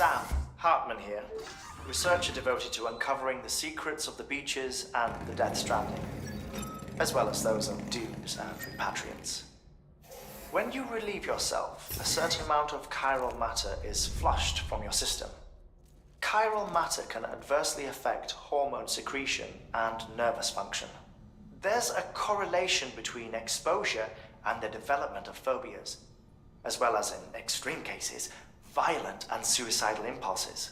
Sam Hartman here, researcher devoted to uncovering the secrets of the beaches and the Death Stranding, as well as those of dooms and repatriants. When you relieve yourself, a certain amount of chiral matter is flushed from your system. Chiral matter can adversely affect hormone secretion and nervous function. There's a correlation between exposure and the development of phobias, as well as, in extreme cases, violent and suicidal impulses.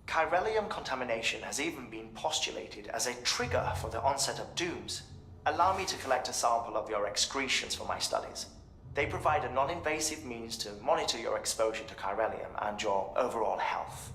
Chiralium contamination has even been postulated as a trigger for the onset of dooms. Allow me to collect a sample of your excretions for my studies. They provide a non-invasive means to monitor your exposure to chiralium and your overall health.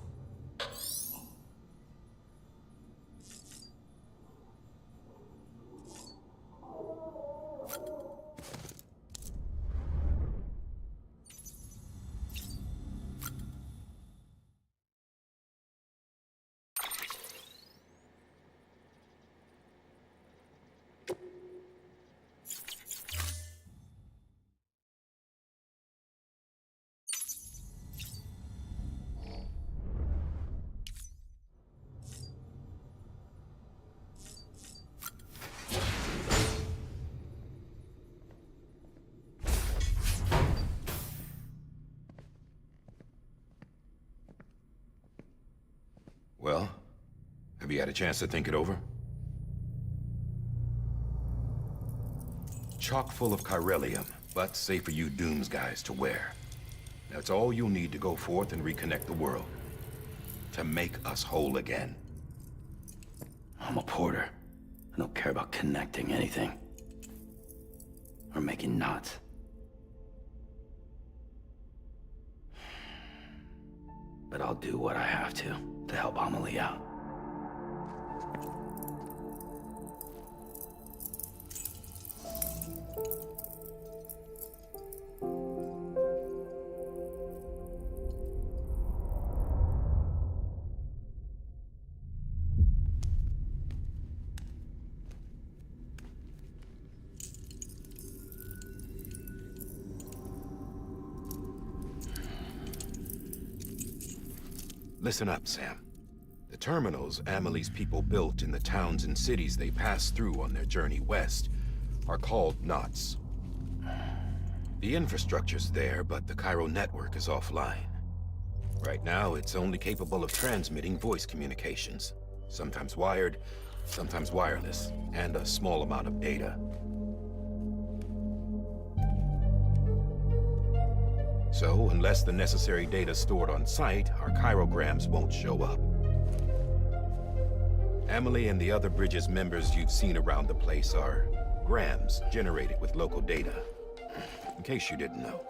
Well, have you had a chance to think it over? Chock full of chiralium, but safe for you Dooms guys to wear. That's all you'll need to go forth and reconnect the world. To make us whole again. I'm a porter. I don't care about connecting anything. Or making knots. But I'll do what I have to help Amelie out. Listen up, Sam. The terminals Amelie's people built in the towns and cities they passed through on their journey west are called knots. The infrastructure's there, but the chiral network is offline. Right now, it's only capable of transmitting voice communications. Sometimes wired, sometimes wireless, and a small amount of data. So, unless the necessary data stored on site, our chirograms won't show up. Amelie and the other Bridges members you've seen around the place are grams generated with local data. In case you didn't know.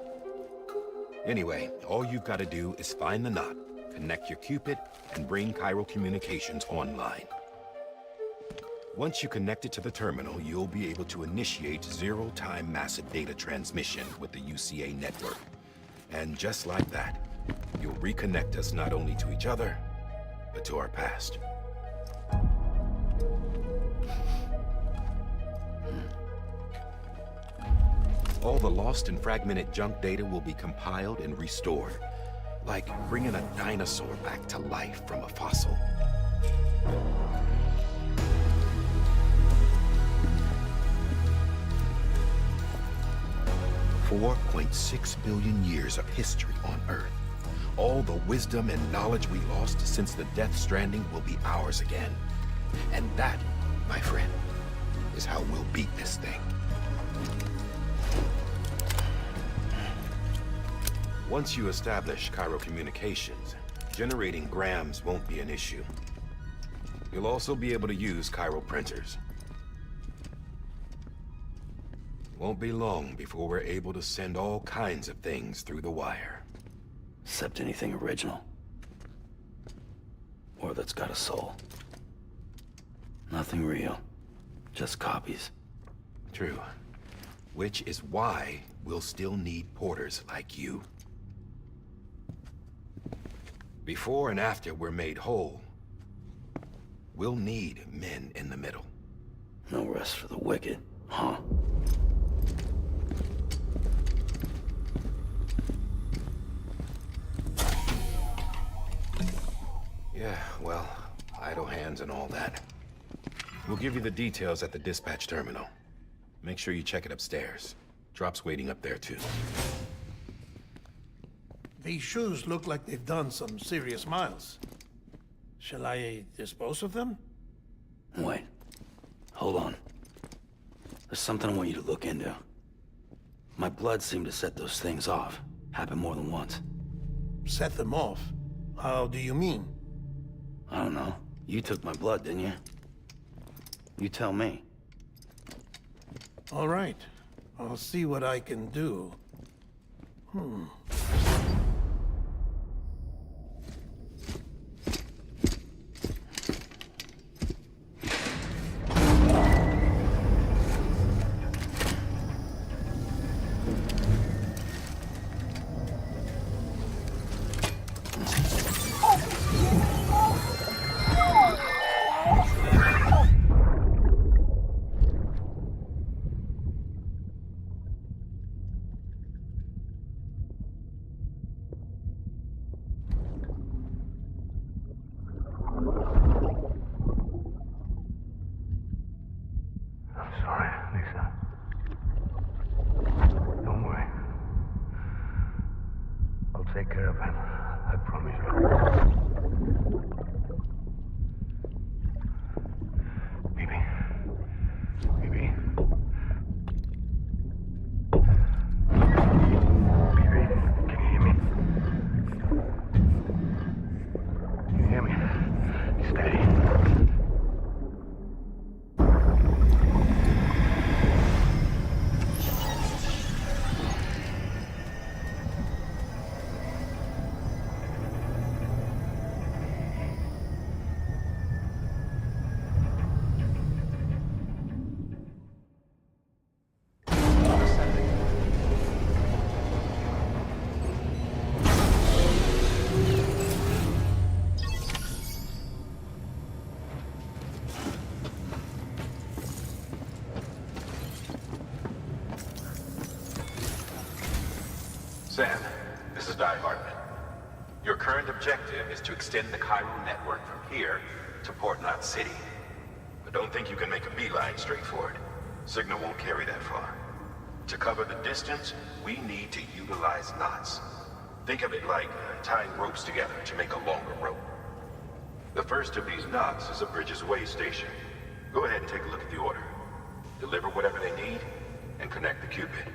Anyway, all you've got to do is find the knot, connect your Cupid, and bring chiral communications online. Once you connect it to the terminal, you'll be able to initiate zero-time massive data transmission with the UCA network. And just like that, you'll reconnect us not only to each other, but to our past. All the lost and fragmented junk data will be compiled and restored, like bringing a dinosaur back to life from a fossil. 4.6 billion years of history on Earth. All the wisdom and knowledge we lost since the Death Stranding will be ours again. And that, my friend, is how we'll beat this thing. Once you establish chiral communications, generating grams won't be an issue. You'll also be able to use chiral printers. Won't be long before we're able to send all kinds of things through the wire. Except anything original. Or that's got a soul. Nothing real. Just copies. True. Which is why we'll still need porters like you. Before and after we're made whole, we'll need men in the middle. No rest for the wicked, huh? Yeah, well, idle hands and all that. We'll give you the details at the dispatch terminal. Make sure you check it upstairs. Drop's waiting up there, too. These shoes look like they've done some serious miles. Shall I dispose of them? Wait. Hold on. There's something I want you to look into. My blood seemed to set those things off. Happened more than once. Set them off? How do you mean? I don't know. You took my blood, didn't you? You tell me. All right. I'll see what I can do. I'm sorry, Lisa. Don't worry. I'll take care of him. I promise you. Baby. Baby. Baby, can you hear me? Can you hear me? Steady. Sam, this is Di Hartman. Your current objective is to extend the Cairo network from here to Port Knot City. But don't think you can make a beeline straight for it. Signal won't carry that far. To cover the distance, we need to utilize knots. Think of it like tying ropes together to make a longer rope. The first of these knots is a Bridges Way station. Go ahead and take a look at the order. Deliver whatever they need, and connect the Cupid.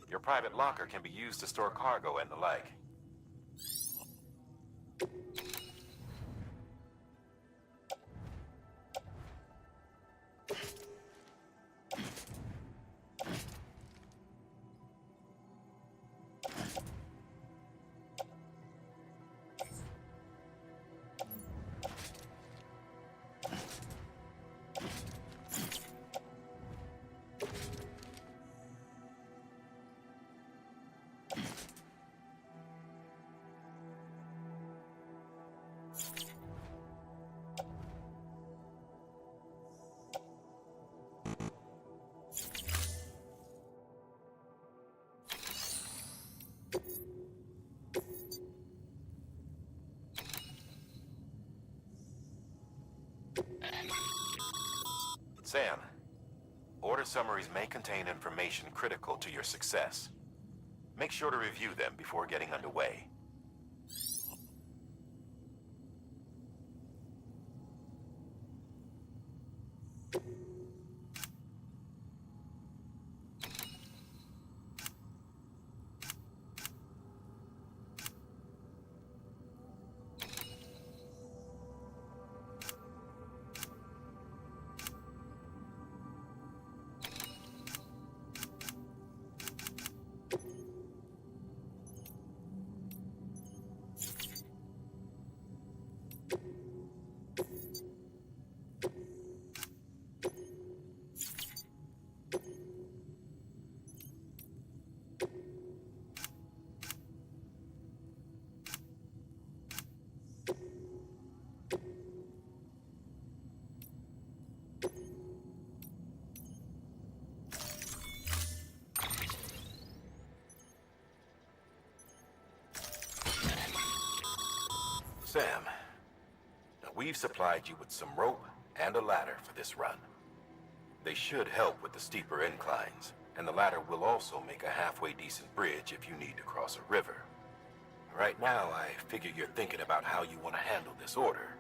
Your private locker can be used to store cargo and the like. Sam, order summaries may contain information critical to your success. Make sure to review them before getting underway. We've supplied you with some rope and a ladder for this run. They should help with the steeper inclines, and the ladder will also make a halfway decent bridge if you need to cross a river. Right now, I figure you're thinking about how you want to handle this order.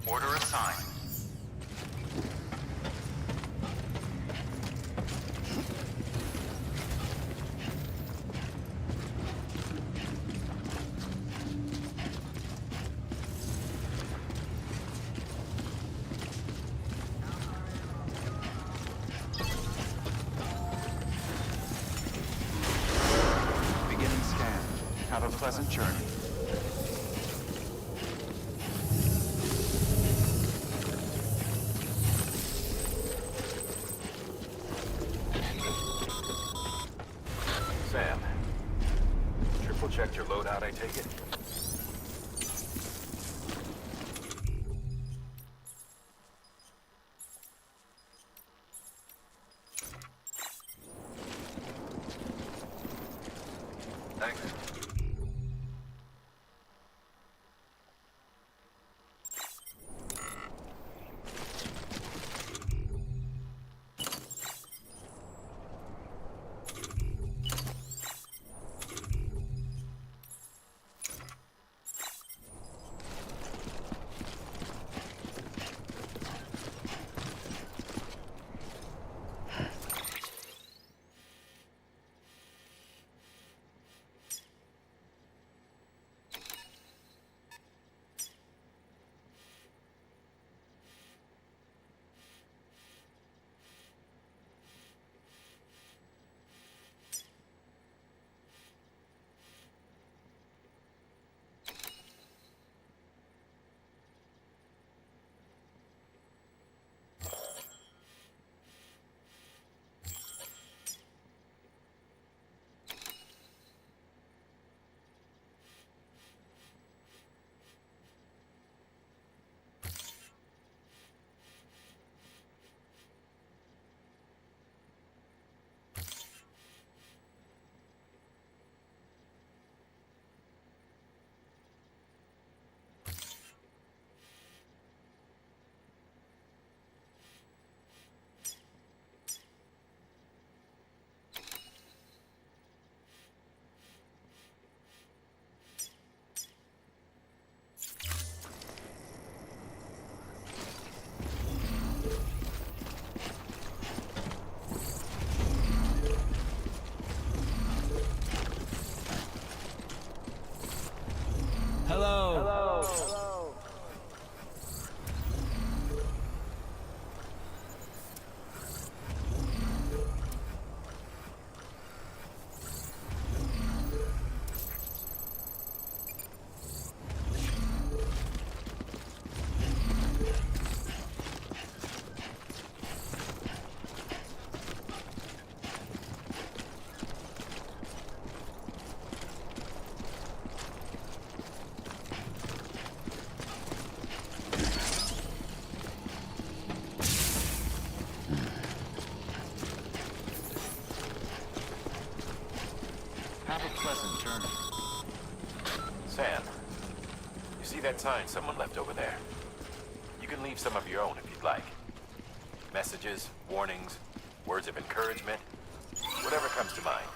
Order assigned. Beginning scan. Have a pleasant journey. Sam, triple checked your loadout, I take it? Thanks. Have a pleasant journey. Sam, you see that sign someone left over there? You can leave some of your own if you'd like. Messages, warnings, words of encouragement, whatever comes to mind.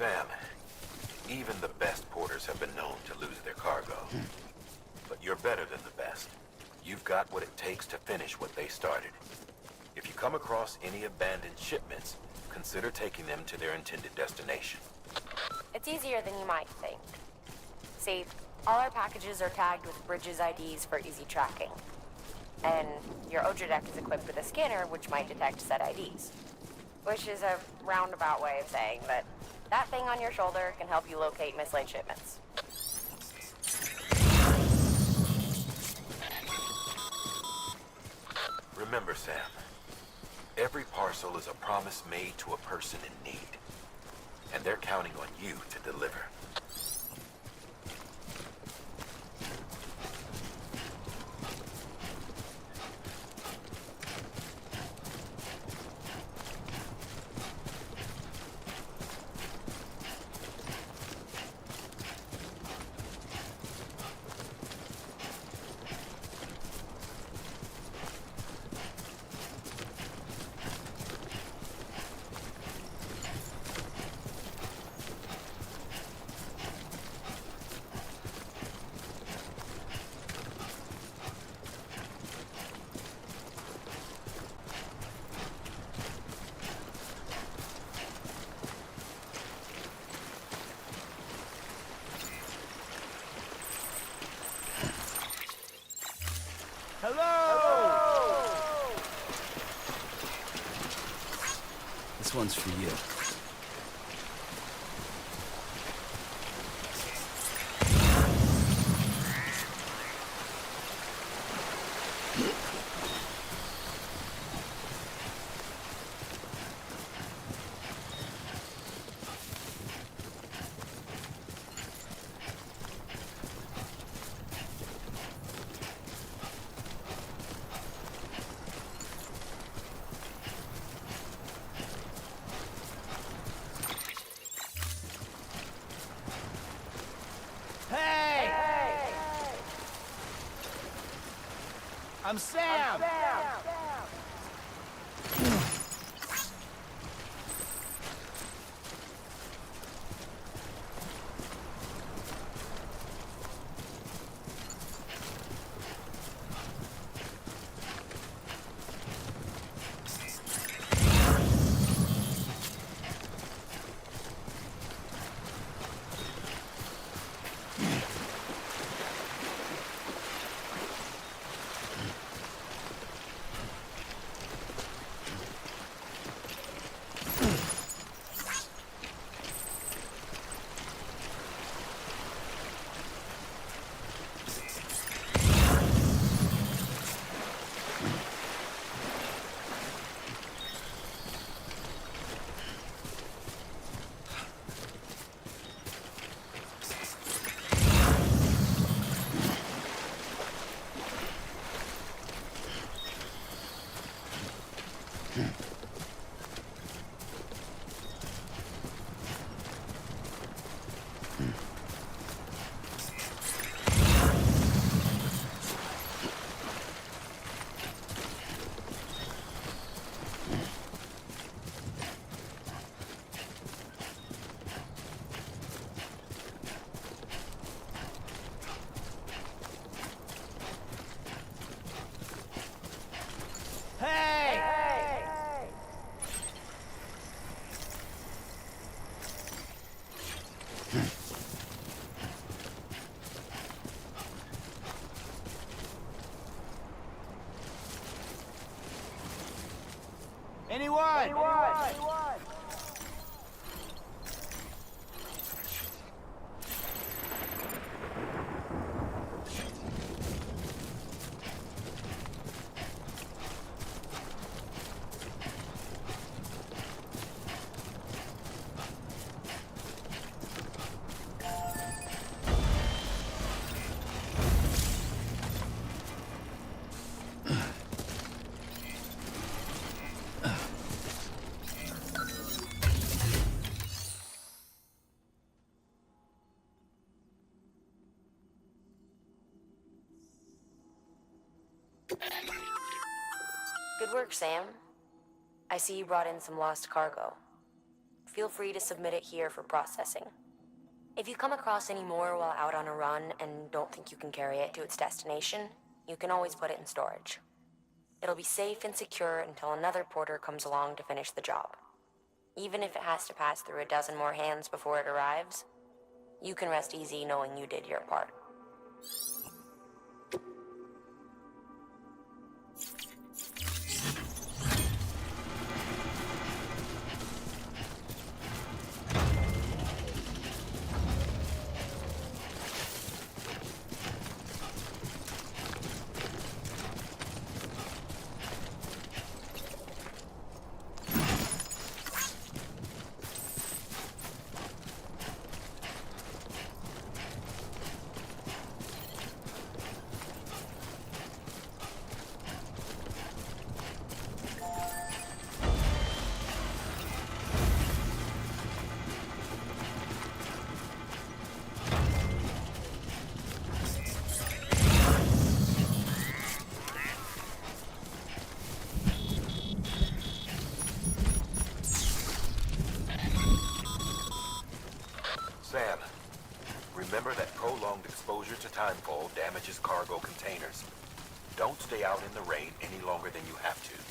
Sam, even the best porters have been known to lose their cargo. But you're better than the best. You've got what it takes to finish what they started. If you come across any abandoned shipments, consider taking them to their intended destination. It's easier than you might think. See, all our packages are tagged with Bridges IDs for easy tracking. And your Odra deck is equipped with a scanner which might detect said IDs. Which is a roundabout way of saying that that thing on your shoulder can help you locate mislaid shipments. Remember, Sam, every parcel is a promise made to a person in need. And they're counting on you to deliver. This one's for you. I'm Sam! Anyone? Good work, Sam. I see you brought in some lost cargo. Feel free to submit it here for processing. If you come across any more while out on a run and don't think you can carry it to its destination, you can always put it in storage. It'll be safe and secure until another porter comes along to finish the job. Even if it has to pass through a dozen more hands before it arrives, you can rest easy knowing you did your part. Sam, remember that prolonged exposure to timefall damages cargo containers. Don't stay out in the rain any longer than you have to.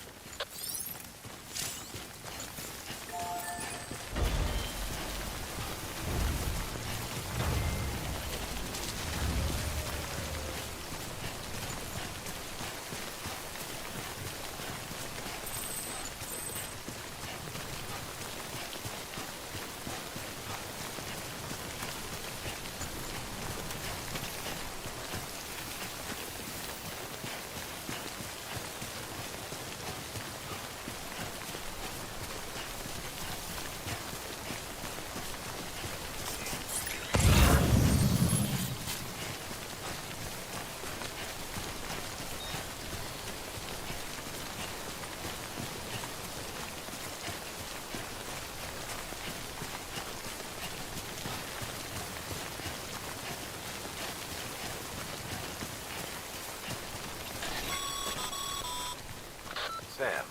Sam,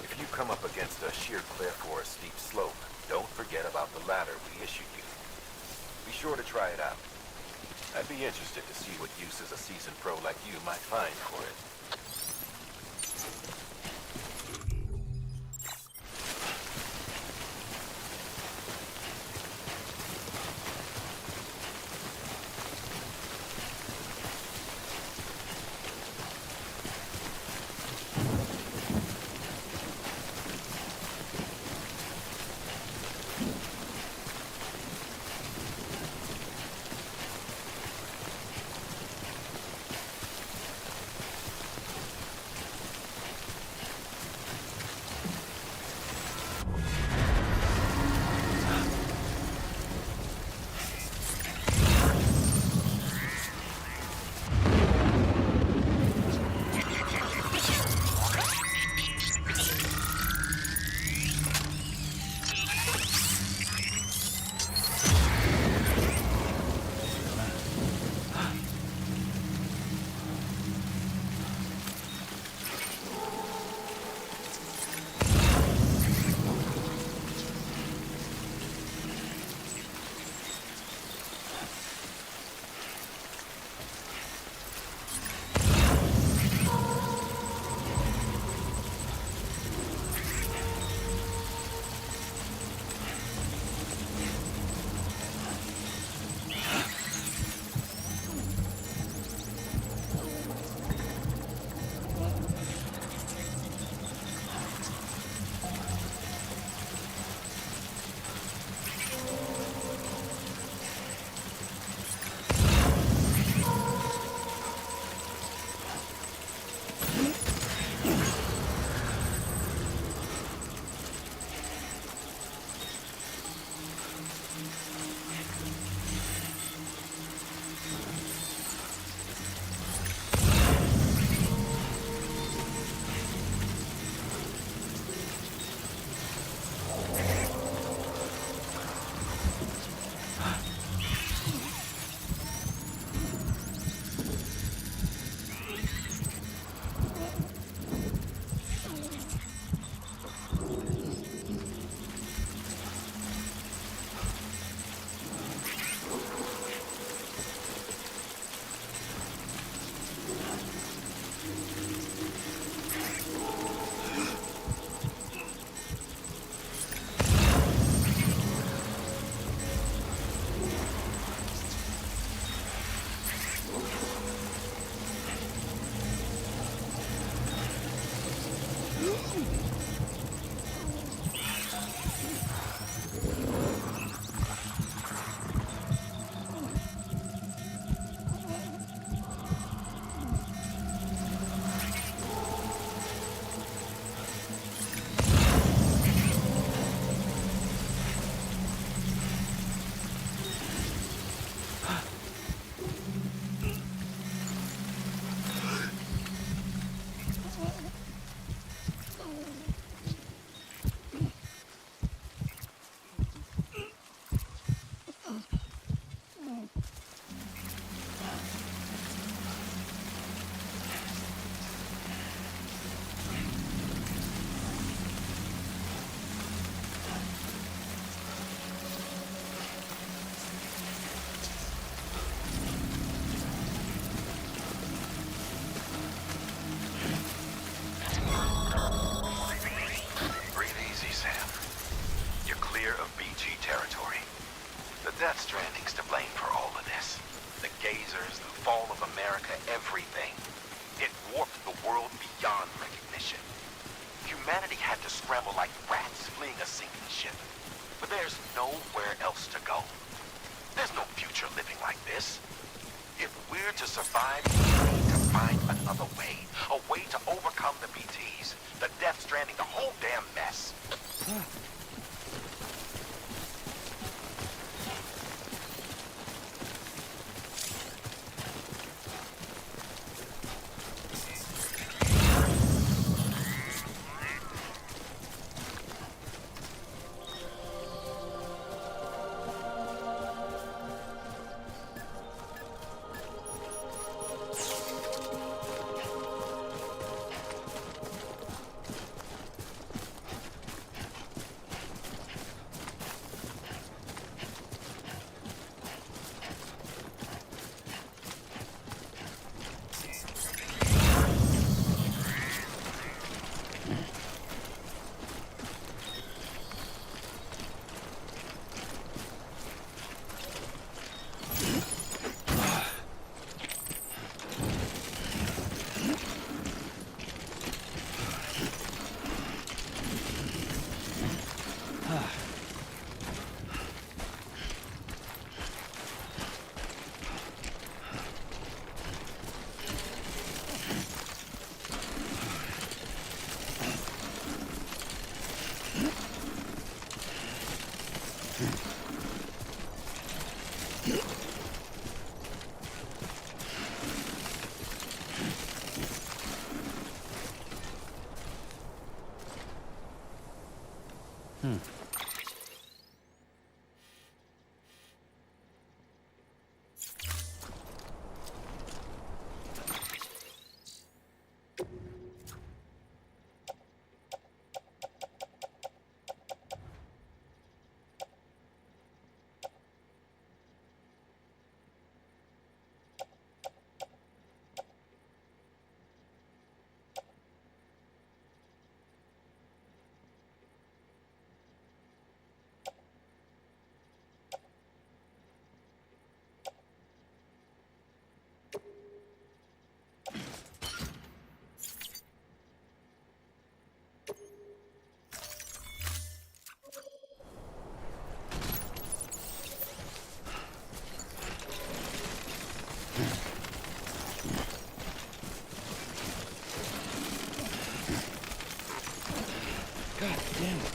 if you come up against a sheer cliff or a steep slope, don't forget about the ladder we issued you. Be sure to try it out. I'd be interested to see what uses a seasoned pro like you might find for it. God damn it.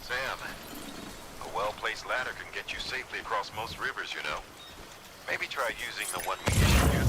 Sam, a well-placed ladder can get you safely across most rivers, you know. Maybe try using the one we issued you.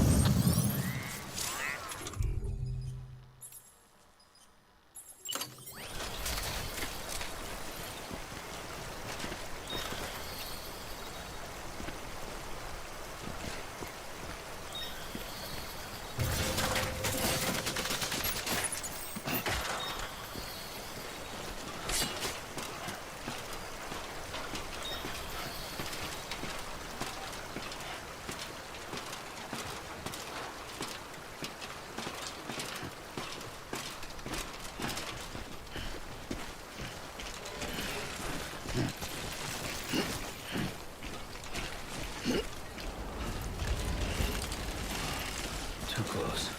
Too close.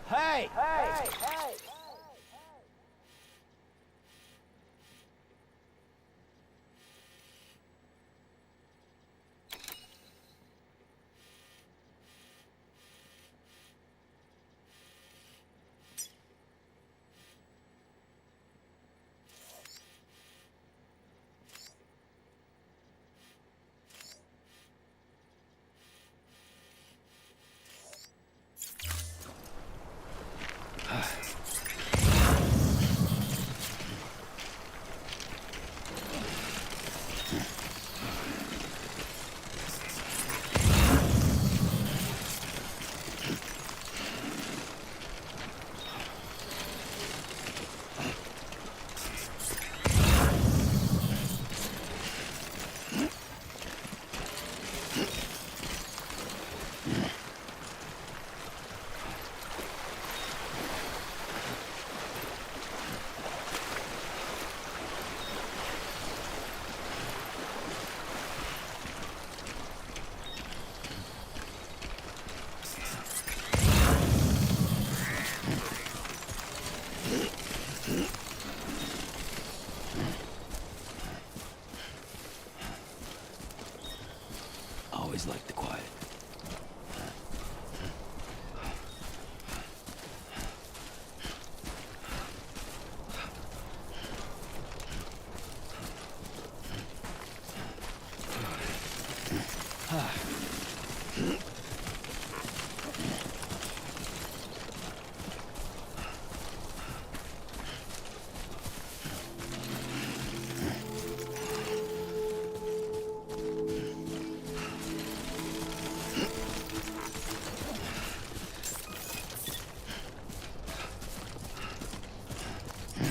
Hey! Always liked the quiet.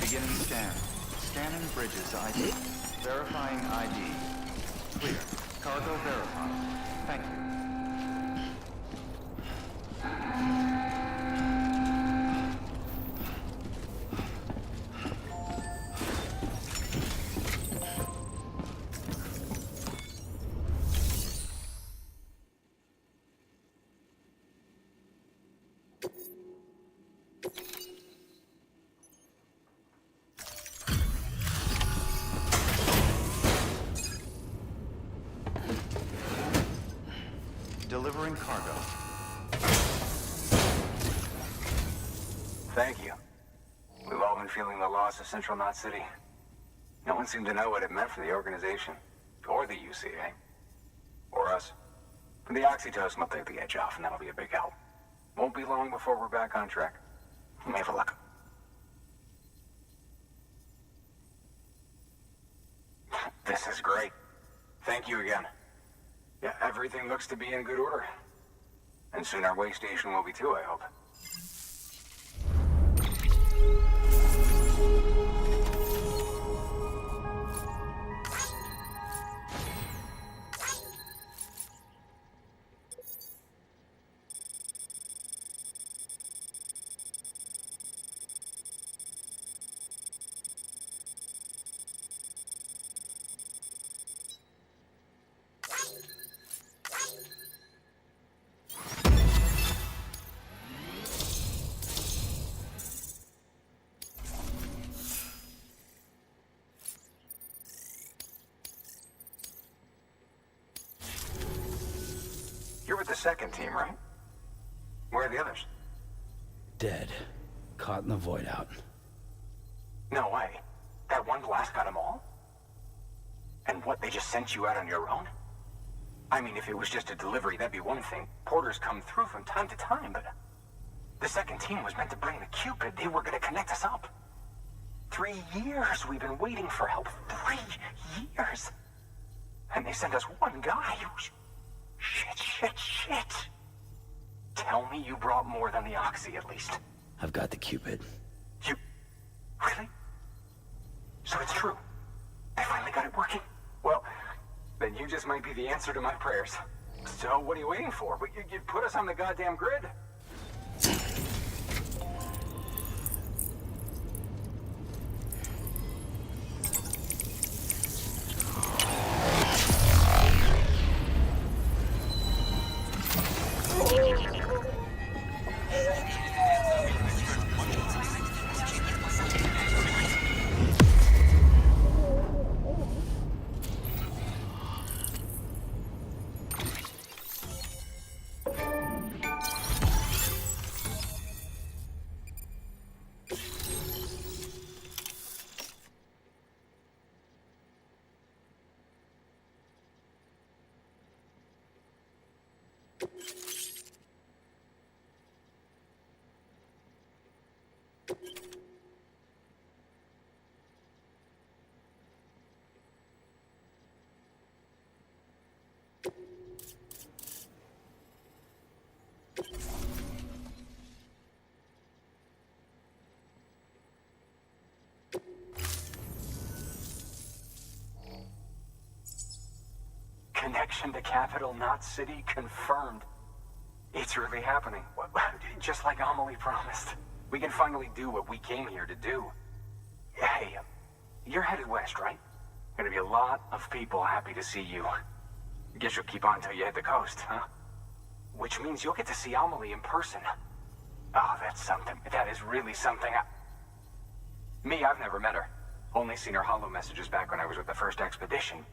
Beginning scan. Scanning bridges ID. Verifying ID. Clear. Cargo verified. Thank you. cargo. Thank you. We've all been feeling the loss of Central Knot City. No one seemed to know what it meant for the organization, or the UCA, or us. The oxytocin will take the edge off, and that'll be a big help. Won't be long before we're back on track. You may have a luck. This is great. Thank you again. Yeah, everything looks to be in good order. And soon our way station will be too, I hope. You're with the second team, right? Where are the others? Dead. Caught in the void out. No way. That one blast got them all? And what, they just sent you out on your own? I mean, if it was just a delivery, that'd be one thing. Porters come through from time to time, but... The second team was meant to bring the Cupid. They were gonna connect us up. 3 years we've been waiting for help. 3 years! And they sent us one guy who's... Shit. Tell me you brought more than the Oxy, at least. I've got the Cupid. You... Really? So it's true. They finally got it working. Well, then you just might be the answer to my prayers. So what are you waiting for? You put us on the goddamn grid. Connection to Capital Knot City confirmed. It's really happening. Just like Amelie promised. We can finally do what we came here to do. Hey, you're headed west, right? Gonna be a lot of people happy to see you. Guess you'll keep on till you hit the coast, huh? Which means you'll get to see Amelie in person. Oh, that's something. That is really something. Me, I've never met her. Only seen her holo messages back when I was with the first expedition.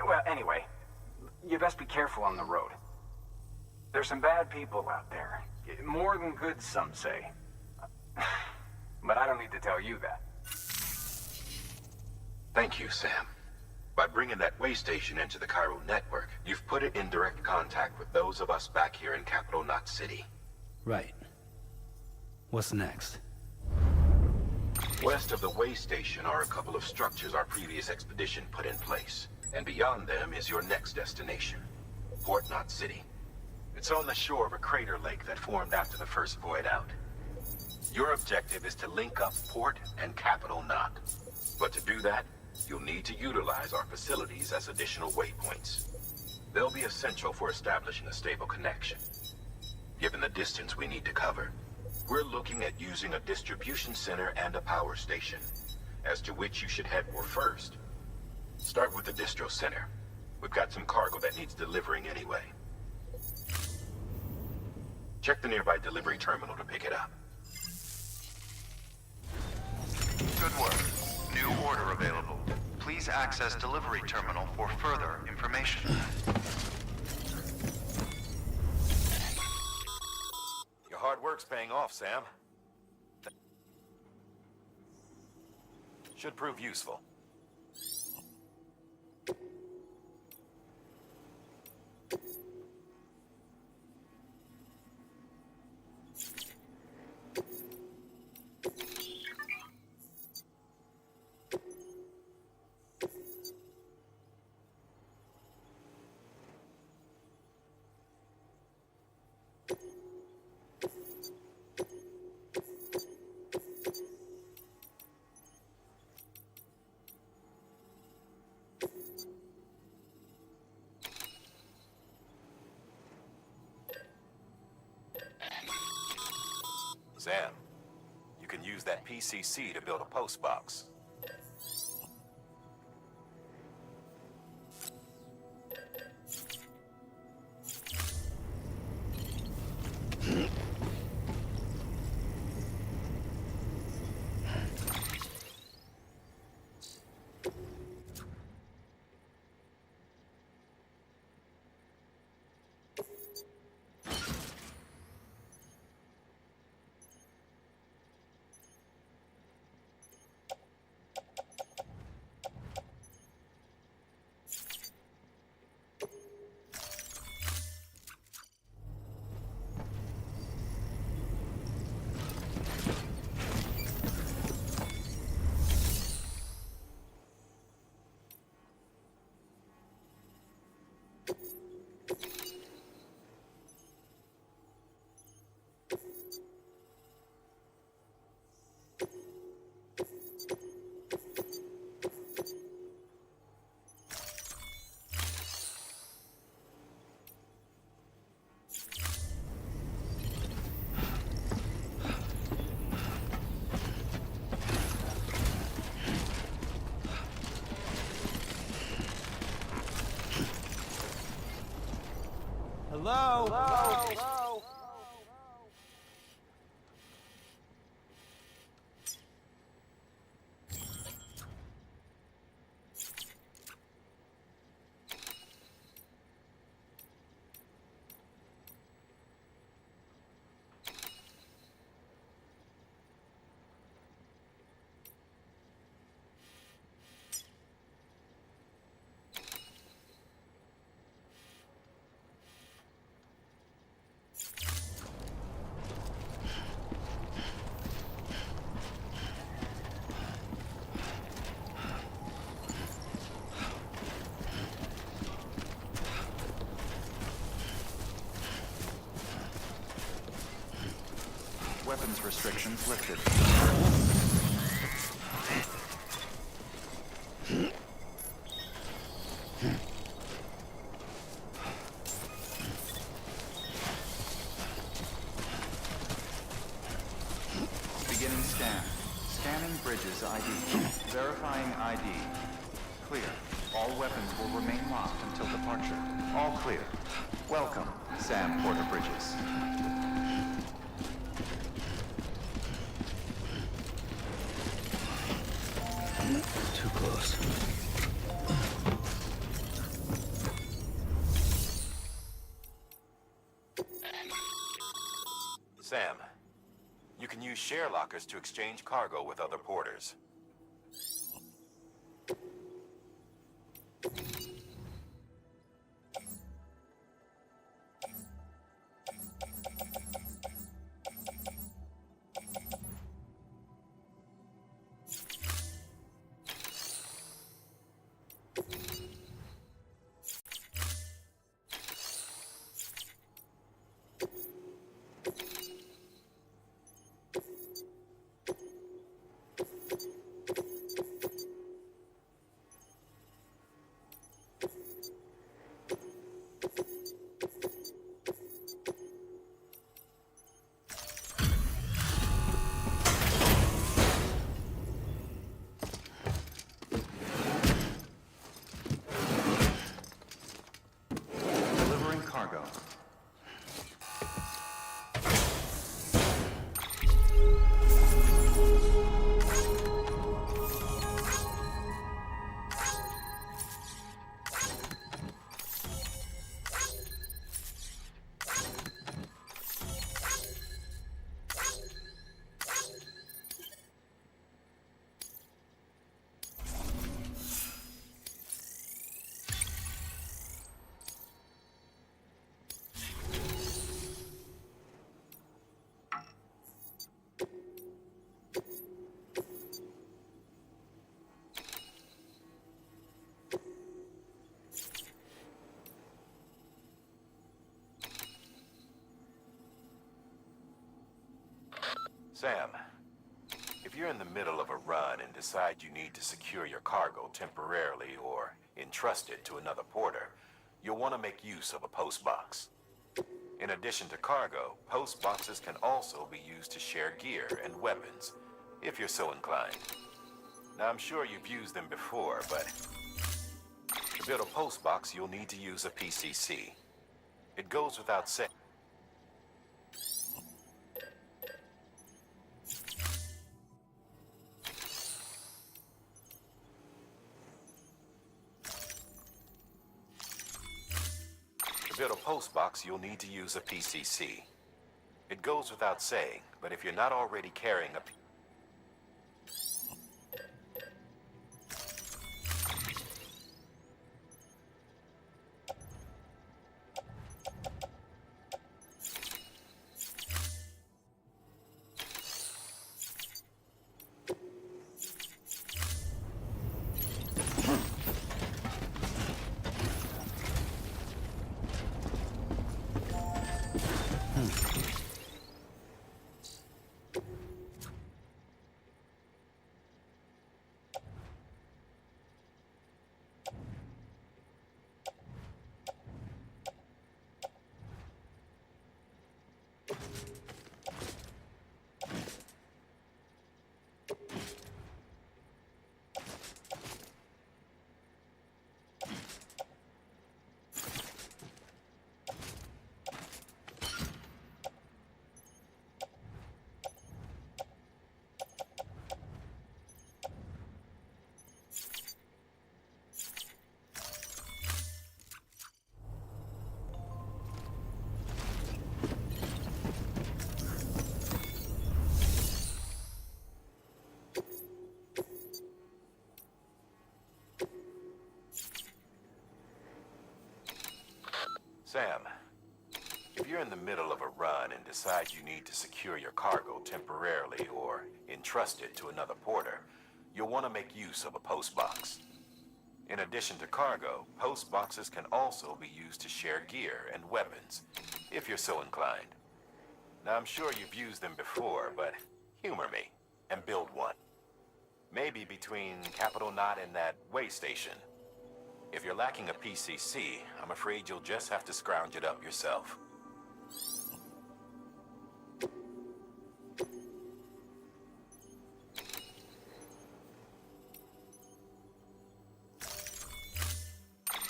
Well, anyway, you best be careful on the road. There's some bad people out there. More than good, some say. But I don't need to tell you that. Thank you, Sam. By bringing that way station into the Cairo network, you've put it in direct contact with those of us back here in Capital Knot City. Right. What's next? West of the way station are a couple of structures our previous expedition put in place. And beyond them is your next destination, Port Knot City. It's on the shore of a crater lake that formed after the first void out. Your objective is to link up Port and Capital Knot. But to do that, you'll need to utilize our facilities as additional waypoints. They'll be essential for establishing a stable connection. Given the distance we need to cover, we're looking at using a distribution center and a power station, as to which you should head for first. Start with the distro center. We've got some cargo that needs delivering anyway. Check the nearby delivery terminal to pick it up. Good work. New order available. Please access delivery terminal for further information. work's paying off, Sam. Should prove useful. Sam, you can use that PCC to build a post box. Hello? Hello? Weapons restrictions lifted. Beginning scan. Scanning bridges ID. Verifying ID. Clear. All weapons will remain locked until departure. All clear. Welcome, Sam Porter Bridges. Too close. Sam, you can use share lockers to exchange cargo with other porters. Sam, if you're in the middle of a run and decide you need to secure your cargo temporarily or entrust it to another porter, you'll want to make use of a post box. In addition to cargo, post boxes can also be used to share gear and weapons, if you're so inclined. Now, I'm sure you've used them before, but to build a post box, you'll need to use a PCC. It goes without saying. To build a post box, you'll need to use a PCC. It goes without saying, but if you're not already carrying a Sam, if you're in the middle of a run and decide you need to secure your cargo temporarily or entrust it to another porter, you'll want to make use of a post box. In addition to cargo, post boxes can also be used to share gear and weapons, if you're so inclined. Now, I'm sure you've used them before, but humor me and build one. Maybe between Capital Knot and that way station. If you're lacking a PCC, I'm afraid you'll just have to scrounge it up yourself.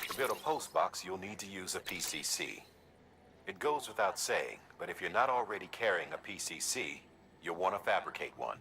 To build a post box, you'll need to use a PCC. It goes without saying, but if you're not already carrying a PCC, you'll want to fabricate one.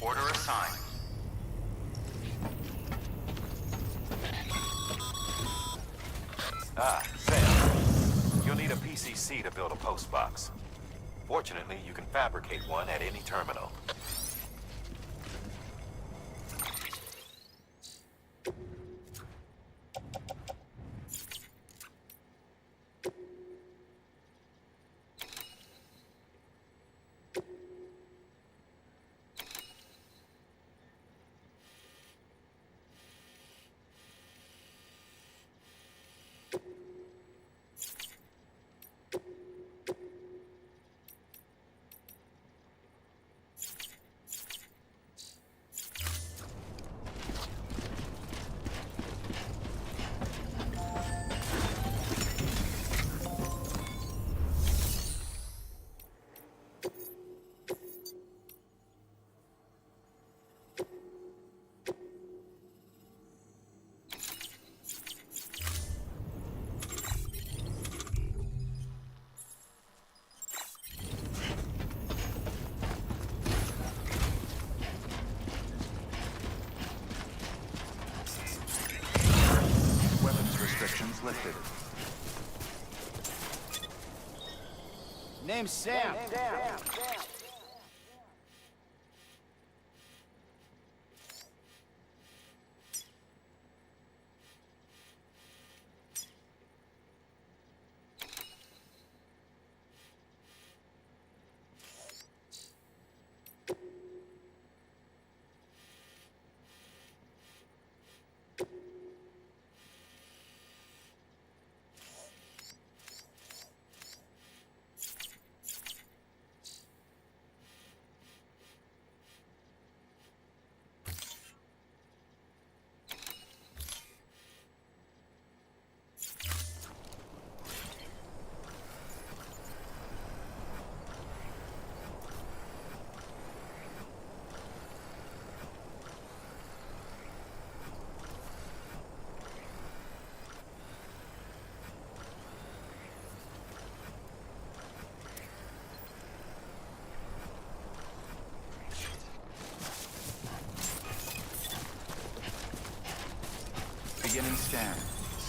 Order assigned. Sam, you'll need a PCC to build a post box. Fortunately, you can fabricate one at any terminal. Restrictions lifted. Name's Sam.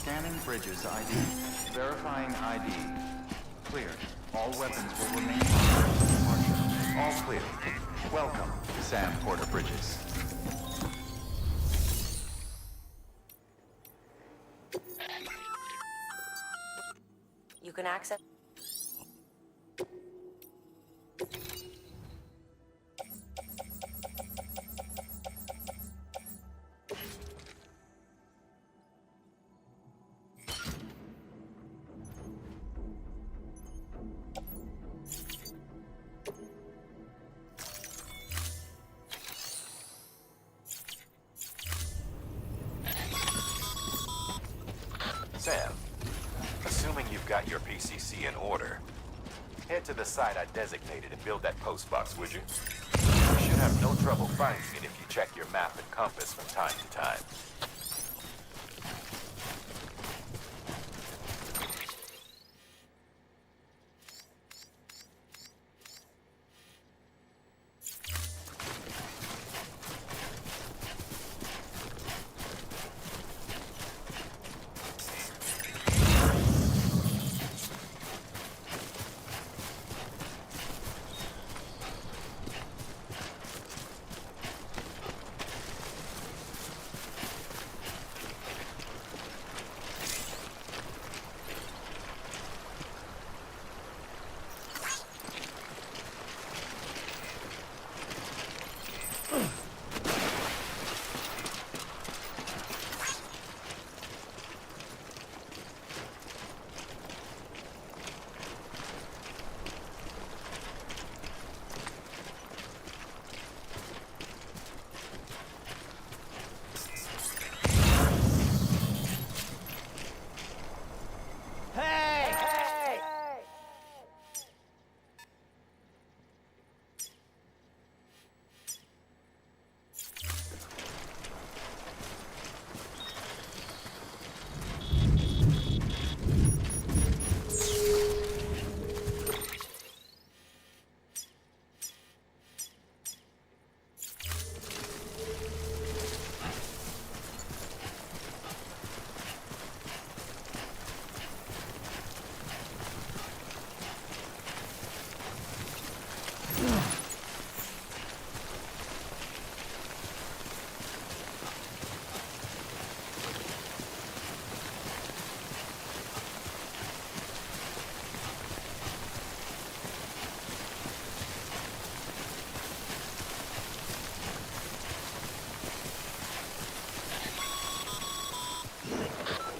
Scanning bridges ID. Verifying ID. Clear. All weapons will remain locked until departure. All clear. Welcome, Sam Porter Bridges. You can access... Sam, assuming you've got your PCC in order, head to the site I designated and build that post box, would you? You should have no trouble finding it if you check your map and compass from time to time.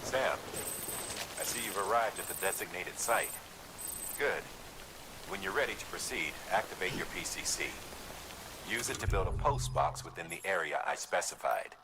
Sam, I see you've arrived at the designated site. Good. When you're ready to proceed, activate your PCC. Use it to build a post box within the area I specified.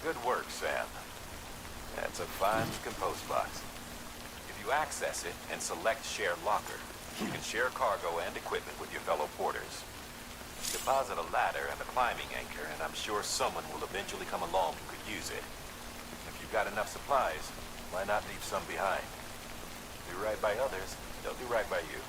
Good work, Sam. That's a fine-looking post box. If you access it and select Share Locker, you can share cargo and equipment with your fellow porters. Deposit a ladder and a climbing anchor, and I'm sure someone will eventually come along who could use it. If you've got enough supplies, why not leave some behind? Do right by others, they'll do right by you.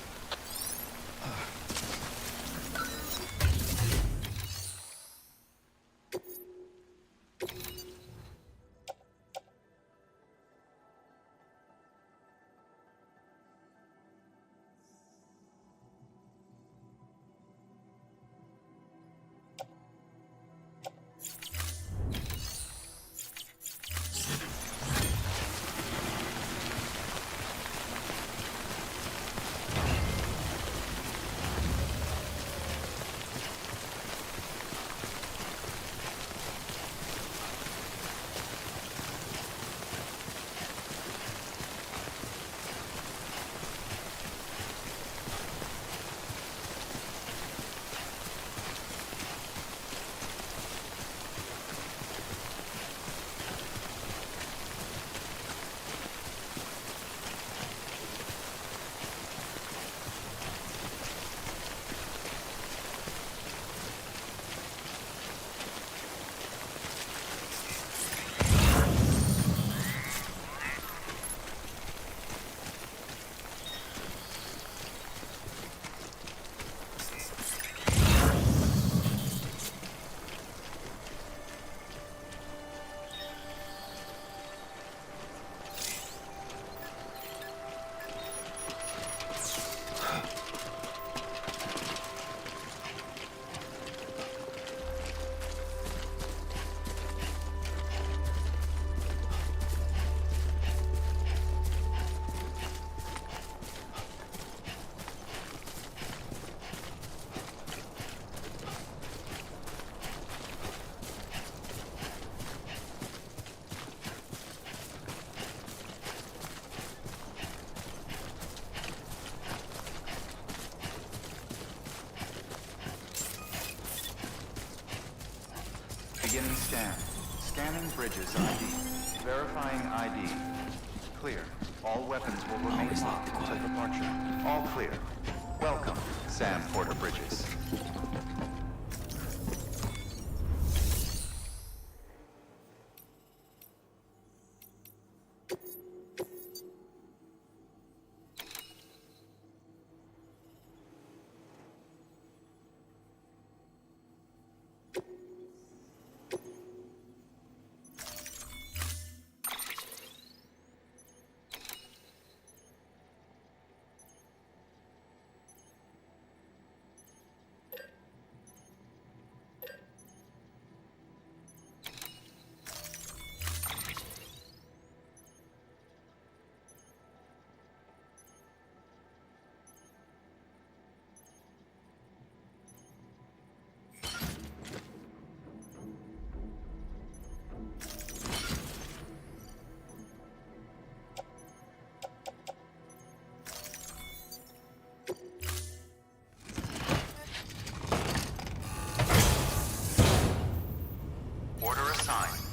scan. Scanning bridges ID. Verifying ID. Clear. All weapons will remain Always like locked the until quiet. departure. All clear. Welcome, Sam Porter Bridges. Order assigned.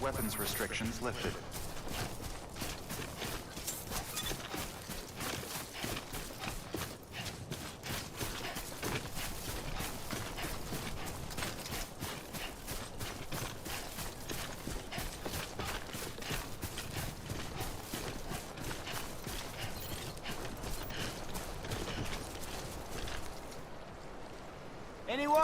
Weapons restrictions lifted. Anyone?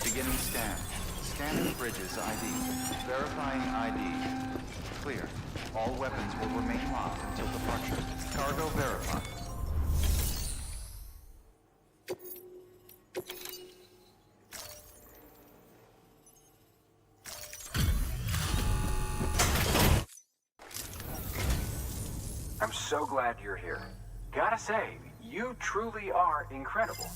Beginning scan. Scanning bridges ID. Verifying ID. Clear. All weapons will remain locked until departure. Cargo verified. I'm so glad you're here. Gotta say, you truly are incredible.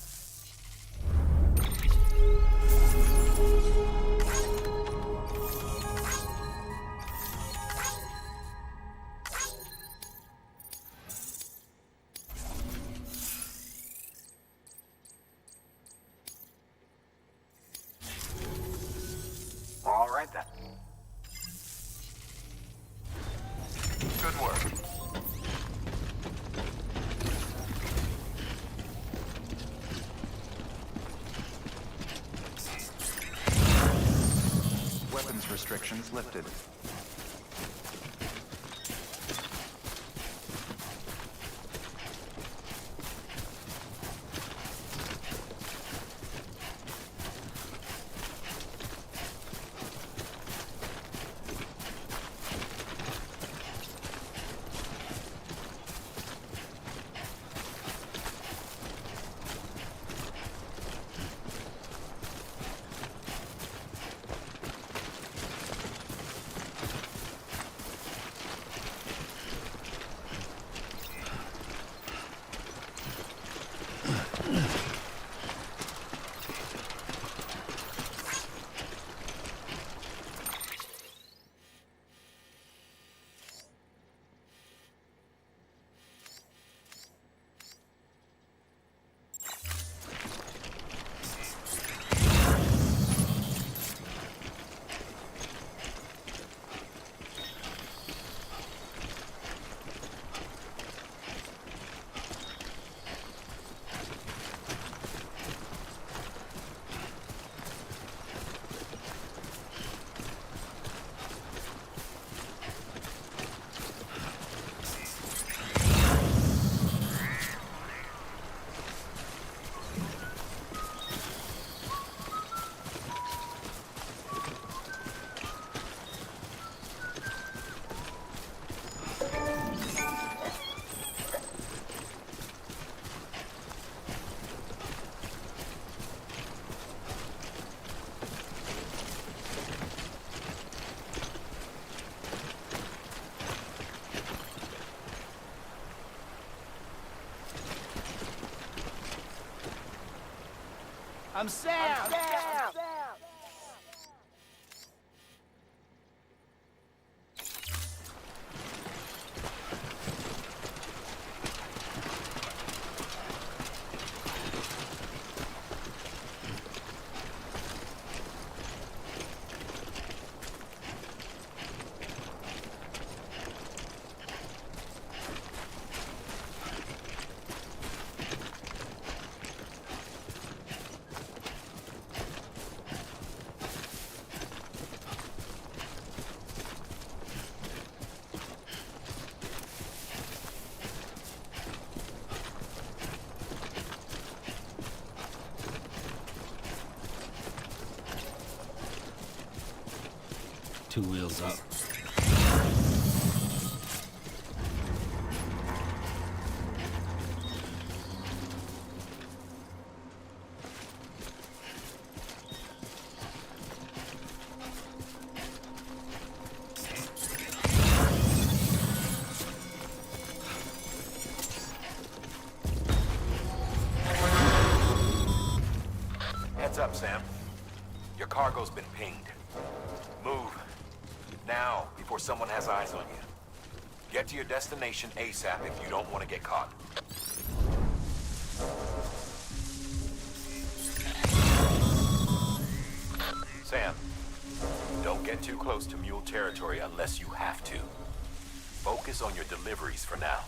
All right then. Good work. Weapons restrictions lifted. I'm Sam! Two wheels up. Heads up, Sam. Your cargo's been pinged. Move. Now, before someone has eyes on you. Get to your destination ASAP if you don't want to get caught. Sam, don't get too close to Mule territory unless you have to. Focus on your deliveries for now.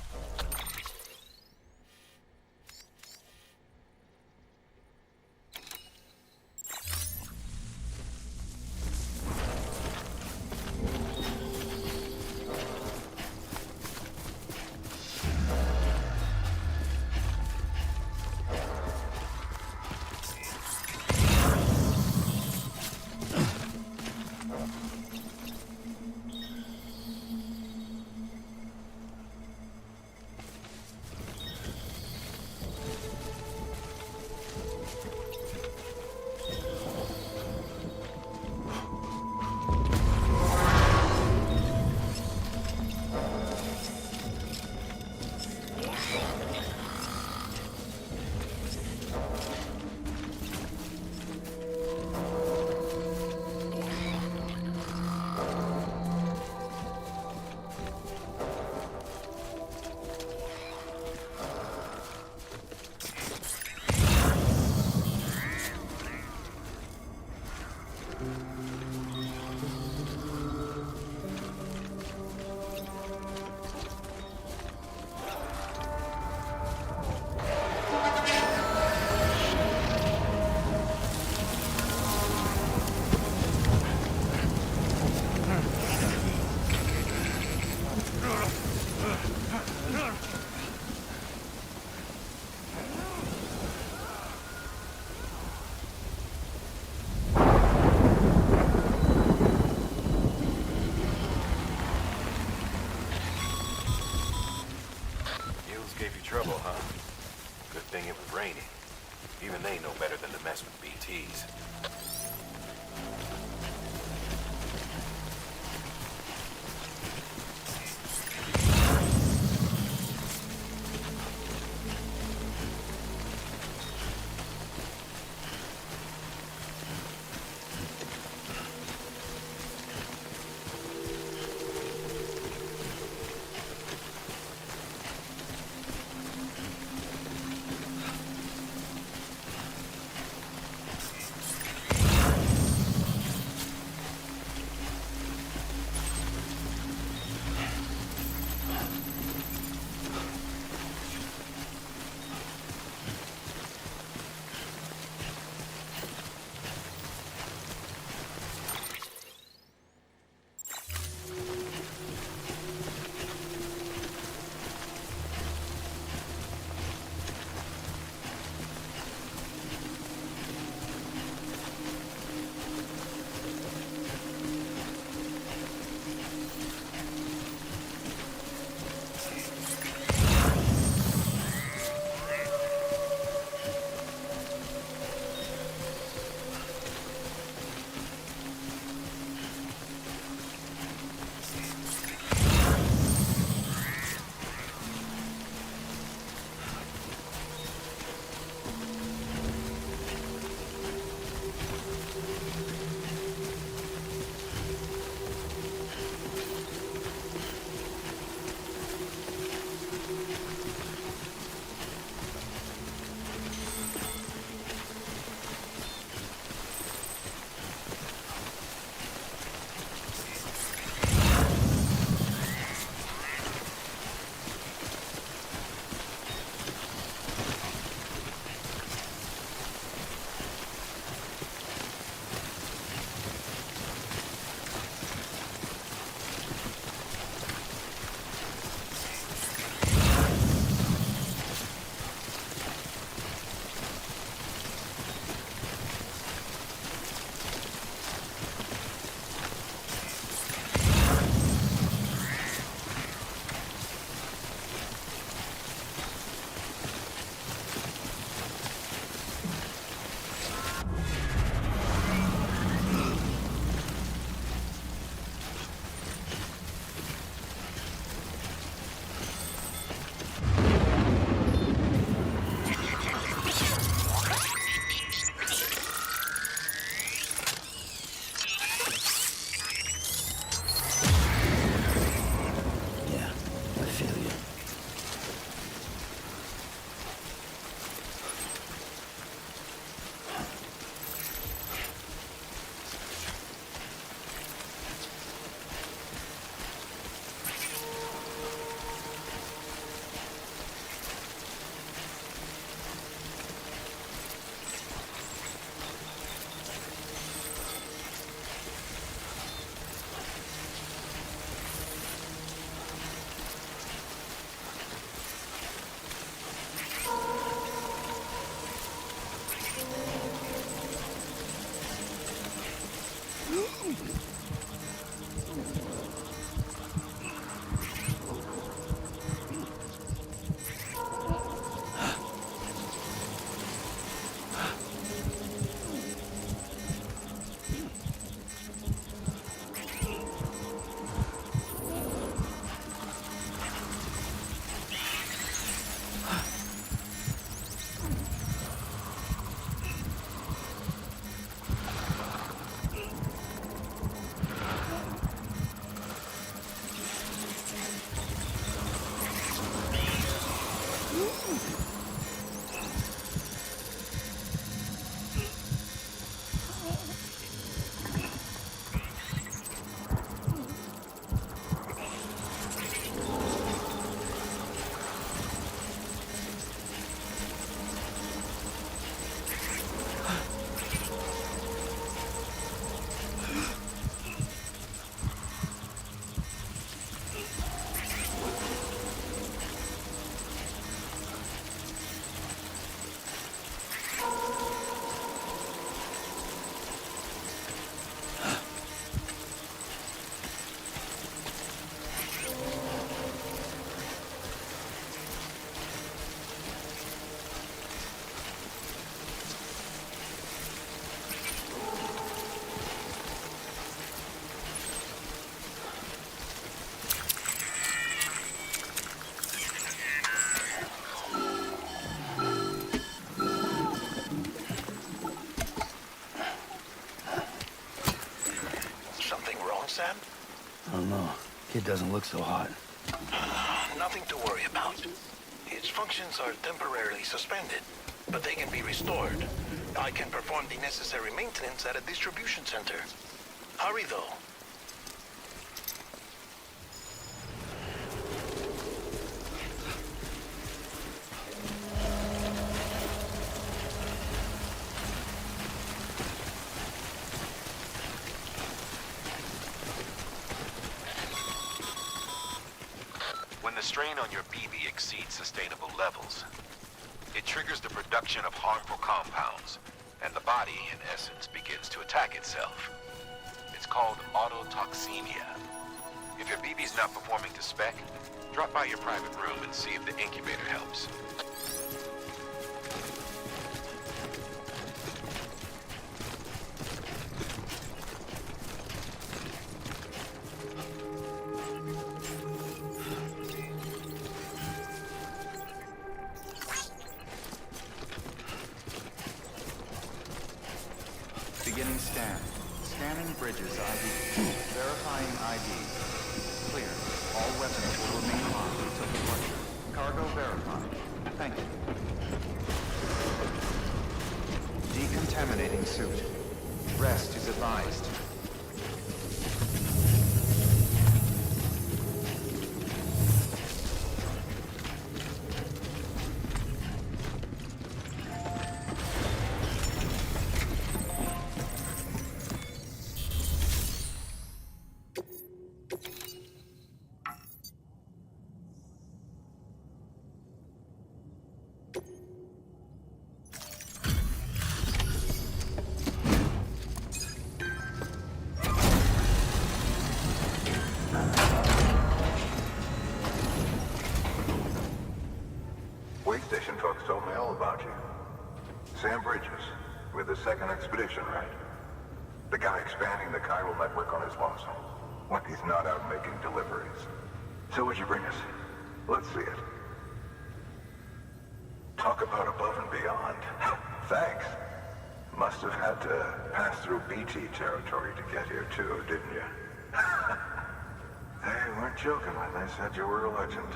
Sam? I don't know. Kid doesn't look so hot. Nothing to worry about. His functions are temporarily suspended, but they can be restored. I can perform the necessary maintenance at a distribution center. Hurry, though. When the strain on your BB exceeds sustainable levels, it triggers the production of harmful compounds, and the body, in essence, begins to attack itself. It's called autotoxemia. If your BB's not performing to spec, drop by your private room and see if the incubator helps. Beginning scan. Scanning bridges ID. Verifying ID. Clear. All weapons will remain locked until departure. Cargo verified. Thank you. Decontaminating suit. Rest is advised. Station folks told me all about you. Sam Bridges, with the second expedition, right? The guy expanding the chiral network on his lonesome, when he's not out making deliveries. So what'd you bring us? Let's see it. Talk about above and beyond. Thanks. Must have had to pass through BT territory to get here too, didn't you? They weren't joking when they said you were a legend.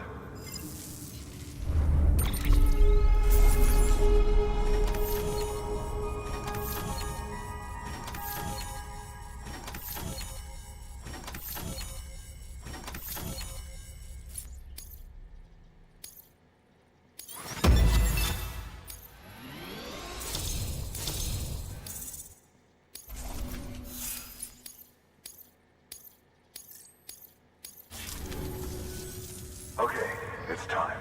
Okay, it's time.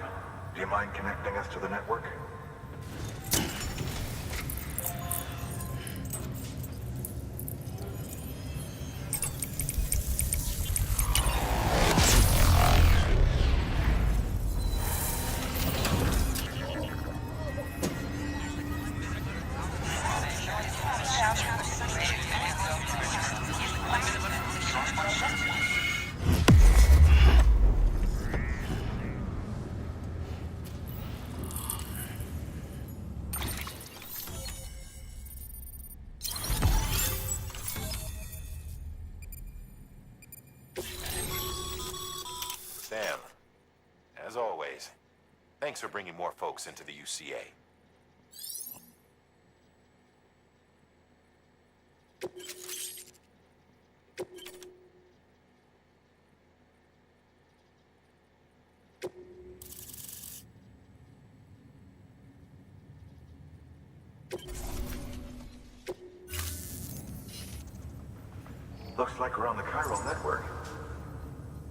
Do you mind connecting us to the network? Sam, as always, thanks for bringing more folks into the UCA. Looks like we're on the chiral network.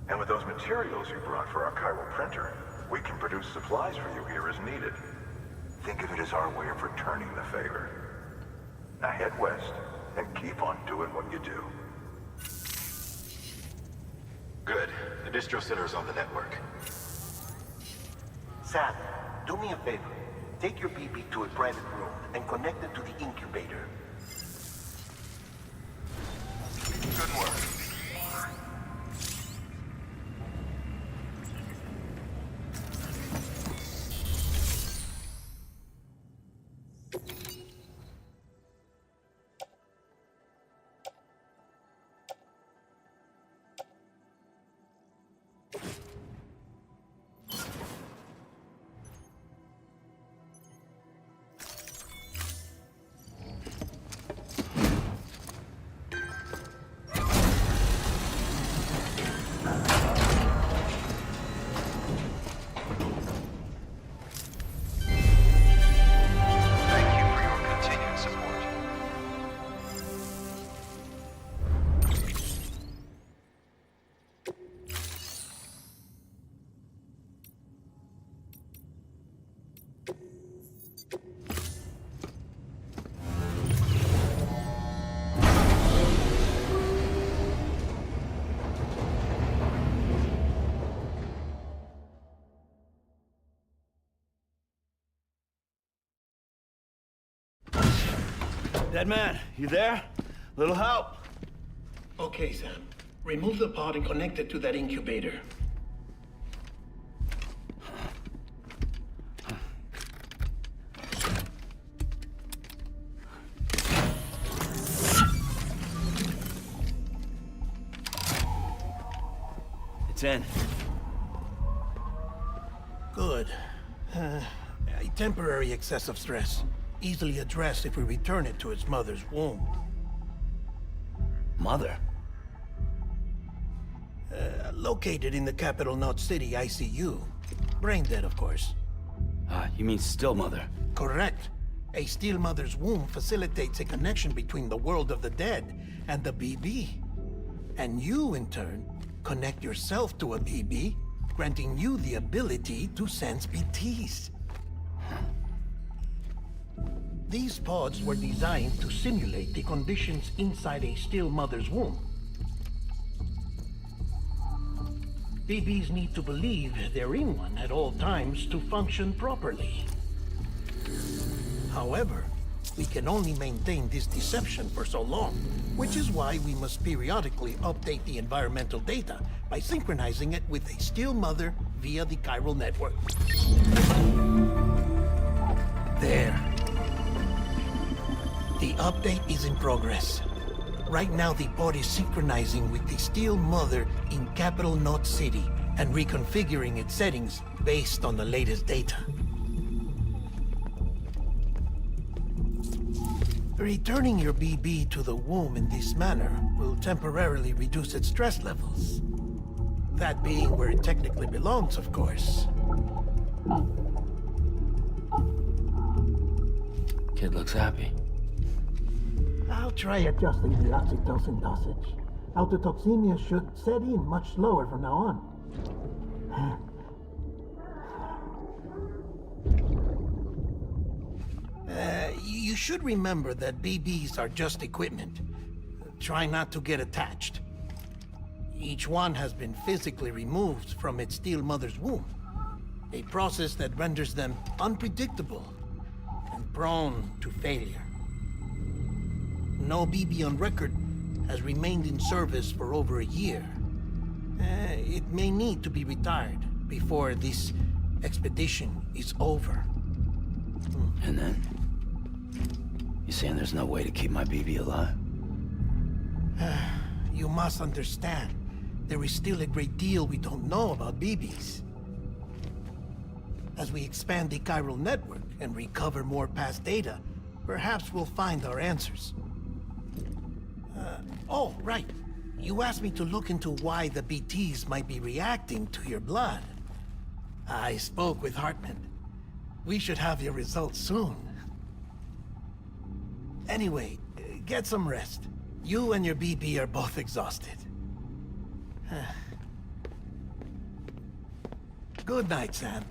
And with those materials you brought for our chiral printer, we can produce supplies for you here as needed. Think of it as our way of returning the favor. Now head west and keep on doing what you do. Good. The distro center is on the network. Sam, do me a favor. Take your BB to a private room and connect it to the incubator. Good work. Dead man, you there? Little help? Okay, Sam. Remove the pod and connect it to that incubator. It's in. Good. A temporary excessive stress. Easily addressed if we return it to its mother's womb. Mother? Located in the capital Knot City ICU. Brain dead, of course. You mean still mother? Correct. A steel mother's womb facilitates a connection between the world of the dead and the BB. And you, in turn, connect yourself to a BB, granting you the ability to sense BTs. These pods were designed to simulate the conditions inside a still mother's womb. BBs need to believe they're in one at all times to function properly. However, we can only maintain this deception for so long, which is why we must periodically update the environmental data by synchronizing it with a still mother via the chiral network. There. The update is in progress. Right now, the pod is synchronizing with the steel mother in capital Knot City and reconfiguring its settings based on the latest data. Returning your BB to the womb in this manner will temporarily reduce its stress levels. That being where it technically belongs, of course. Kid looks happy. I'll try adjusting the oxytocin dosage. Autotoxemia should set in much slower from now on. You should remember that BBs are just equipment. Try not to get attached. Each one has been physically removed from its steel mother's womb. A process that renders them unpredictable and prone to failure. No BB on record has remained in service for over a year. It may need to be retired before this expedition is over. And then? You saying there's no way to keep my BB alive? You must understand, there is still a great deal we don't know about BBs. As we expand the chiral network and recover more past data, perhaps we'll find our answers. Oh, right. You asked me to look into why the BTs might be reacting to your blood. I spoke with Hartman. We should have your results soon. Anyway, get some rest. You and your BB are both exhausted. Good night, Sam.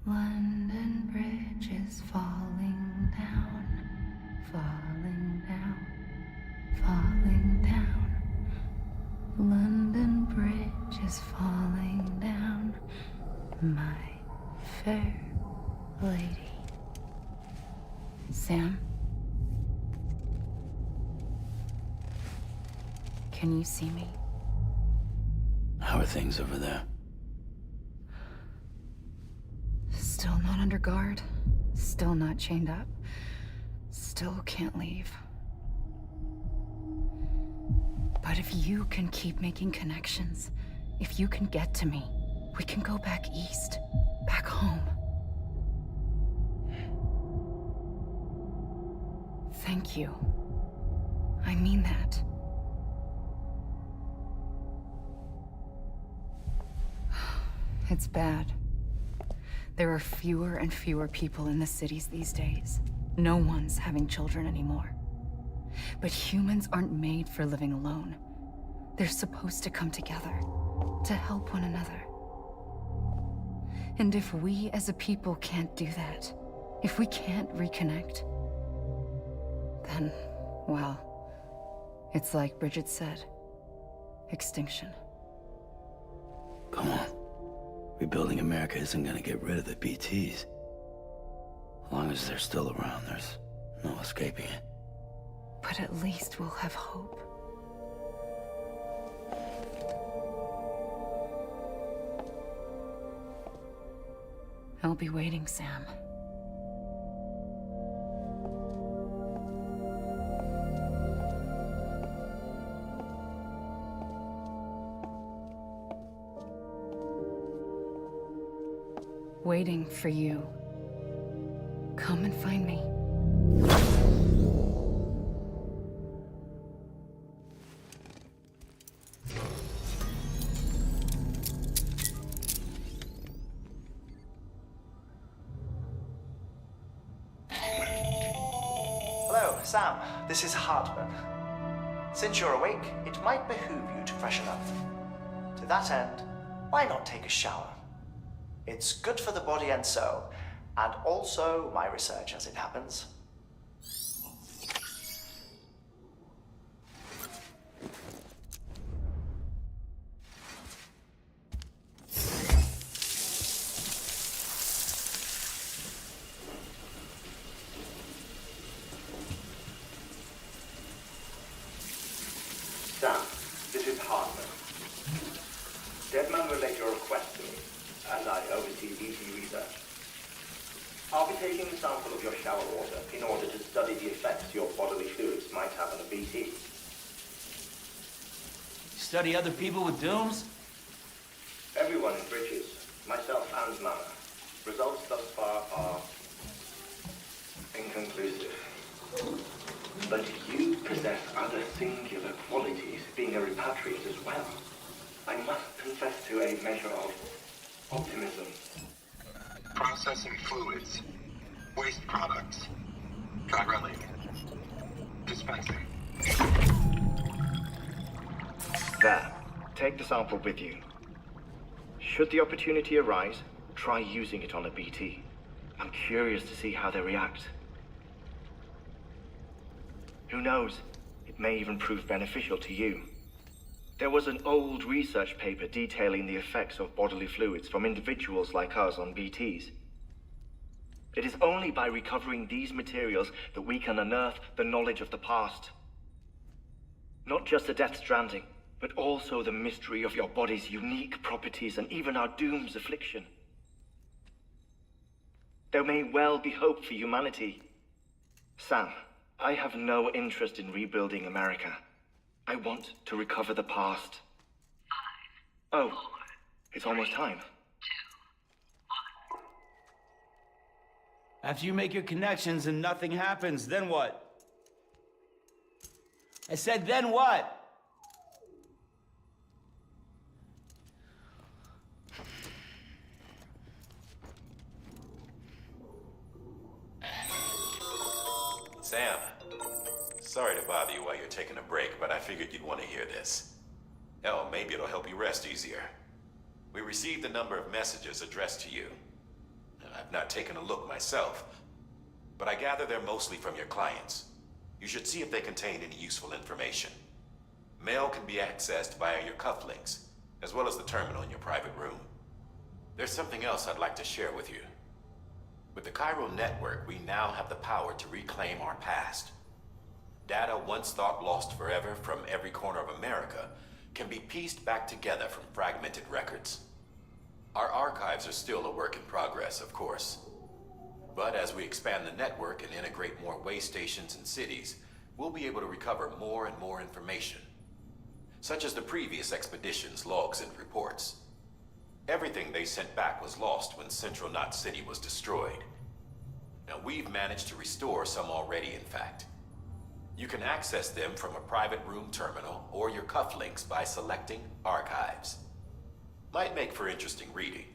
London Bridge is falling down, falling down, falling down. London Bridge is falling down, my fair lady. Sam? Can you see me? How are things over there? Still not under guard. Still not chained up. Still can't leave. But if you can keep making connections, if you can get to me, we can go back east. Back home. Thank you. I mean that. It's bad. There are fewer and fewer people in the cities these days. No one's having children anymore. But humans aren't made for living alone. They're supposed to come together, to help one another. And if we as a people can't do that, if we can't reconnect, then, well, it's like Bridget said, extinction. Come on. Rebuilding America isn't gonna get rid of the BTs. As long as they're still around, there's no escaping it. But at least we'll have hope. I'll be waiting, Sam. Waiting for you. Come and find me. Hello, Sam. This is Hartman. Since you're awake, it might behoove you to freshen up. To that end, why not take a shower? It's good for the body and soul, and also my research as it happens. Sam, this is Hartman. Deadman relayed your request to me, and I oversee BT research. I'll be taking a sample of your shower water in order to study the effects your bodily fluids might have on a BT. Study other people with dooms? Everyone in Bridges, myself and Mana. Results thus far are inconclusive. But you possess other singular qualities, being a repatriate as well. I must confess to a measure of optimism. Processing fluids. Waste products. Chiralic. Dispensing. There. Take the sample with you. Should the opportunity arise, try using it on a BT. I'm curious to see how they react. Who knows? It may even prove beneficial to you. There was an old research paper detailing the effects of bodily fluids from individuals like us on BTs. It is only by recovering these materials that we can unearth the knowledge of the past. Not just the Death Stranding, but also the mystery of your body's unique properties and even our doom's affliction. There may well be hope for humanity. Sam, I have no interest in rebuilding America. I want to recover the past. 5, oh, 4, it's almost time. 2, 1. After you make your connections and nothing happens, then what? I said, then what? Sam, sorry to bother you while you're taking a break, but I figured you'd want to hear this. Hell, maybe it'll help you rest easier. We received a number of messages addressed to you. I've not taken a look myself, but I gather they're mostly from your clients. You should see if they contain any useful information. Mail can be accessed via your cufflinks, as well as the terminal in your private room. There's something else I'd like to share with you. With the Chiral network, we now have the power to reclaim our past. Data once thought lost forever from every corner of America can be pieced back together from fragmented records. Our archives are still a work in progress, of course. But as we expand the network and integrate more way stations and cities, we'll be able to recover more and more information, such as the previous expedition's logs and reports. Everything they sent back was lost when Central Knot City was destroyed. Now, we've managed to restore some already, in fact. You can access them from a private room terminal or your cufflinks by selecting Archives. Might make for interesting reading.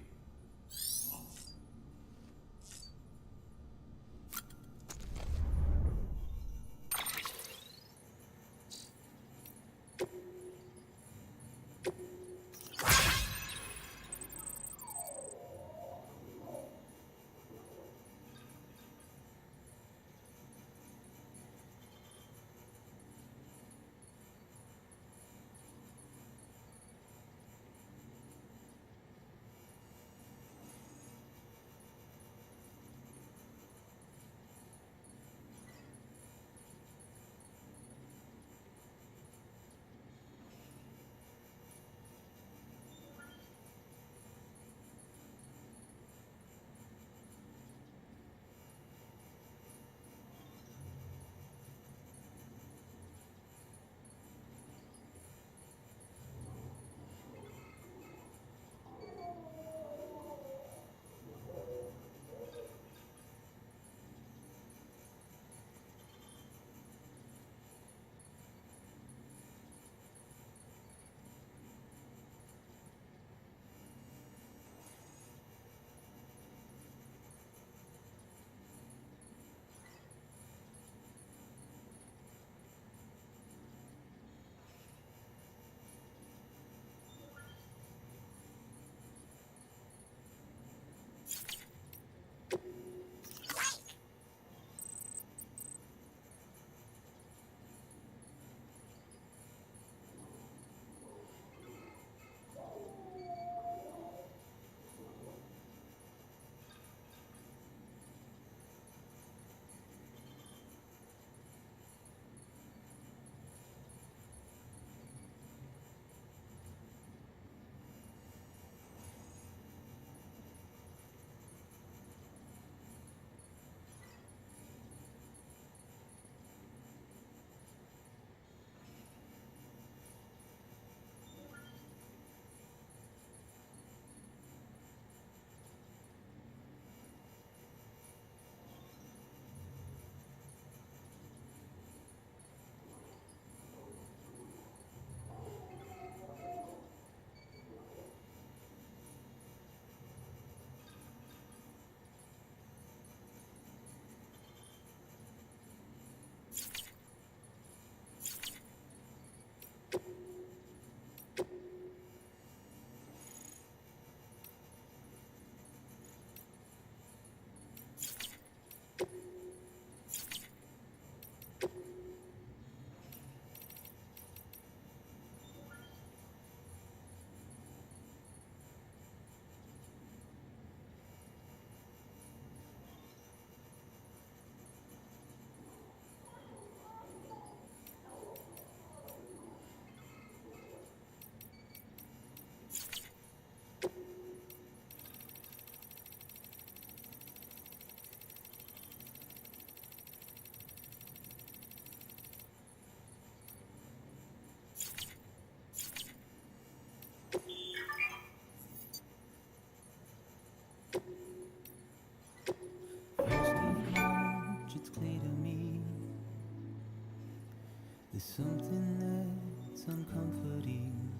There's something that's uncomforting.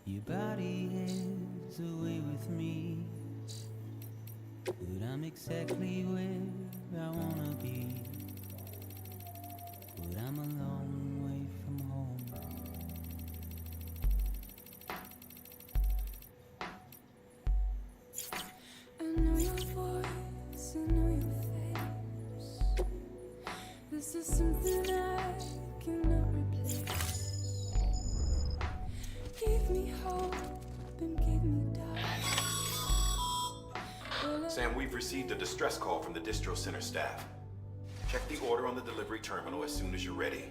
Your body is away with me, but I'm exactly where I wanna be. But I'm a long way from home. I know your voice, I know your face. This is something I cannot replace. Give me hope and give me doubt. Sam, we've received a distress call from the distro center staff. Check the order on the delivery terminal as soon as you're ready.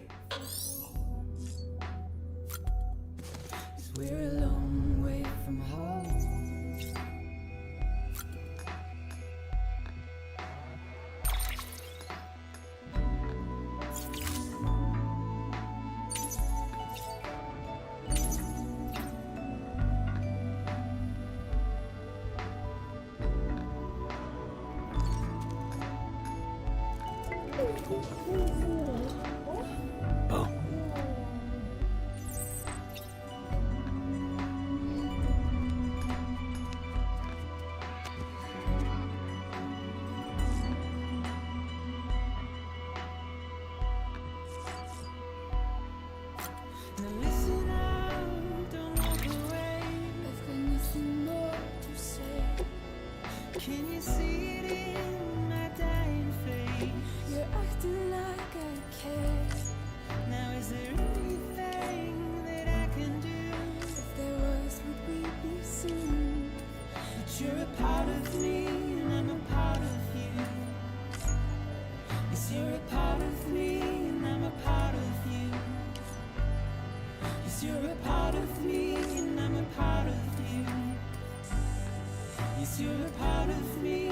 We're a long way from home. Oh. Now listen out, don't walk away. I've got nothing more to say. Can you see it in my dying face? You're acting like I care. Now is there anything that I can do? If there was, would we be soon? But you're a part of me and I'm a part of you. Yes, you're a part of me and I'm a part of you. Yes, you're a part of me and I'm a part of you. Yes, you're a part of me